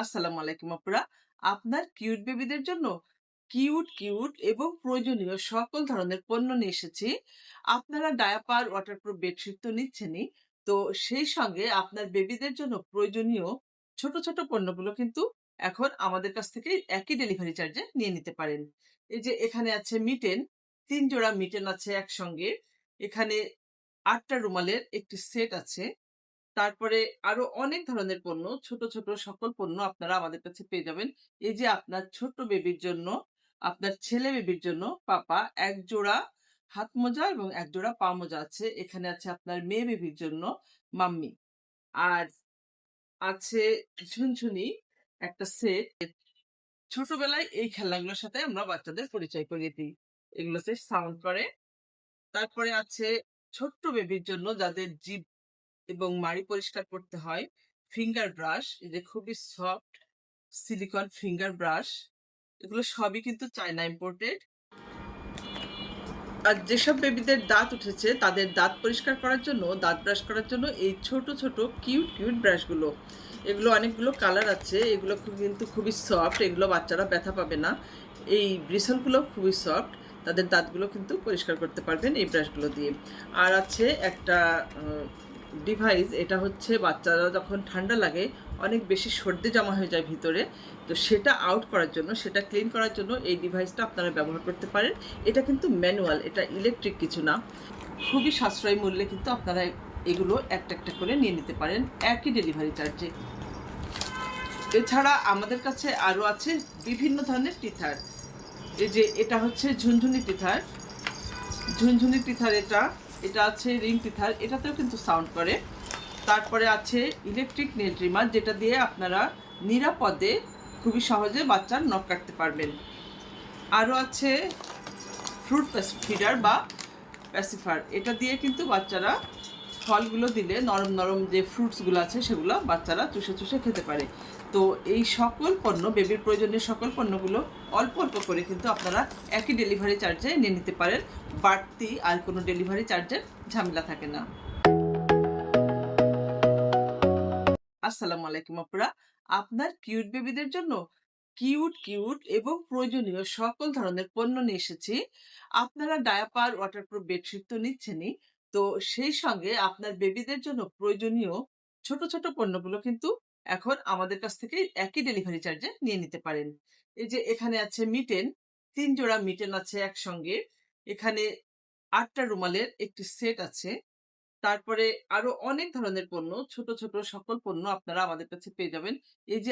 আসসালামু আলাইকুম আপুরা। আপনার কিউট বেবিদের জন্য কিউট এবং প্রয়োজনীয় সকল ধরনের পণ্য নিয়ে এসেছি। আপনারা ডায়াপার, ওয়াটারপ্রুফ বেডশিট তো নিচ্ছেনই। তো সেই সঙ্গে আপনার বেবিদের জন্য প্রয়োজনীয় ছোট পণ্যগুলো কিন্তু এখন আমাদের কাছ থেকে একই ডেলিভারি চার্জে নিয়ে নিতে পারেন। এই যে এখানে আছে মিটেন, ৩ জোড়া মিটেন আছে একসঙ্গে। এখানে ৮ টা রুমালের একটি সেট আছে। তারপরে আরো অনেক ধরনের পণ্য, ছোট সকল পণ্য আপনারা আমাদের কাছে পেয়ে যাবেন। এই যে আপনার ছোট্ট বেবির জন্য, আপনার ছেলে বেবির জন্য পাপা ১ জোড়া হাত মোজা এবং ১ জোড়া পা মোজা আছে। এখানে আছে আপনার মেয়ে বেবির জন্য মাম্মি। আর আছে ঝুনঝুনি একটা সেট। ছোটবেলায় এই খেলনাগুলোর সাথে আমরা বাচ্চাদের পরিচয় করিয়ে দিই। এগুলোতে সাউন্ড করে। তারপরে আছে ছোট্ট বেবির জন্য যাদের জিভ এবং মাড়ি পরিষ্কার করতে হয় ফিঙ্গার ব্রাশ, এই যে খুবই সফট সিলিকন ফিঙ্গার ব্রাশ। এগুলো সবই কিন্তু চায়না ইম্পোর্টেড। আর যেসব বেবিদের দাঁত উঠেছে তাদের দাঁত পরিষ্কার করার জন্য, দাঁত ব্রাশ করার জন্য এই ছোট কিউট ব্রাশগুলো। এগুলো অনেকগুলো কালার আছে। এগুলো কিন্তু খুবই সফট। এগুলো বাচ্চারা ব্যথা পাবে না। এই ব্রিসলগুলো খুবই সফট। তাদের দাঁতগুলো কিন্তু পরিষ্কার করতে পারবেন এই ব্রাশগুলো দিয়ে। আর আছে একটা ডিভাইস, এটা হচ্ছে বাচ্চারা যখন ঠান্ডা লাগে, অনেক বেশি সর্দি জমা হয়ে যায় ভিতরে, তো সেটা আউট করার জন্য, সেটা ক্লিন করার জন্য এই ডিভাইসটা আপনারা ব্যবহার করতে পারেন। এটা কিন্তু ম্যানুয়াল, এটা ইলেকট্রিক কিছু না। খুবই সাশ্রয়ী মূল্যে কিন্তু আপনারা এগুলো একটা করে নিয়ে নিতে পারেন একই ডেলিভারি চার্জে। এছাড়া আমাদের কাছে আরও আছে বিভিন্ন ধরনের টিথার। এই যে এটা হচ্ছে ঝুনঝুনি টিথার। ঝুনঝুনি টিথার এটা। এটা আছে রিং টিথার, এটাতেও কিন্তু সাউন্ড করে। তারপরে আছে ইলেকট্রিক নেল ট্রিমার, যেটা দিয়ে আপনারা নিরাপদে খুবই সহজে বাচ্চার নখ কাটতে পারবেন। আরও আছে ফ্রুট ফিডার বা প্যাসিফার। এটা দিয়ে কিন্তু বাচ্চারা ফলগুলো দিলে নরম যে ফ্রুটসগুলো আছে সেগুলো বাচ্চারা চুষে খেতে পারে। তো এই সকল পণ্য, বেবির প্রয়োজনীয় সকল পণ্যগুলো অল্প করে কিন্তু আপনারা একই ডেলিভারি চার্জে নিয়ে নিতে পারেন। বাড়তি আর কোনো ডেলিভারি চার্জের ঝামেলা থাকে না। আসসালামু আলাইকুম আপুরা। আপনার কিউট বেবিদের জন্য কিউট এবং প্রয়োজনীয় সকল ধরনের পণ্য নিয়ে এসেছি। আপনারা ডায়াপার, ওয়াটারপ্রুফ বেডশিট তো নিচ্ছেনই। তো সেই সঙ্গে আপনার বেবিদের জন্য প্রয়োজনীয় ছোট পণ্যগুলো কিন্তু এখন আমাদের কাছ থেকে একই ডেলিভারি চার্জে নিয়ে নিতে পারেন। এই যে এখানে আছে মিটেন, ৩ জোড়া মিটেন আছে একসঙ্গে। এখানে ৮ টা রুমালের একটি সেট আছে। তারপরে আরো অনেক ধরনের পণ্য, ছোট সকল পণ্য আপনারা আমাদের কাছে পেয়ে যাবেন। এই যে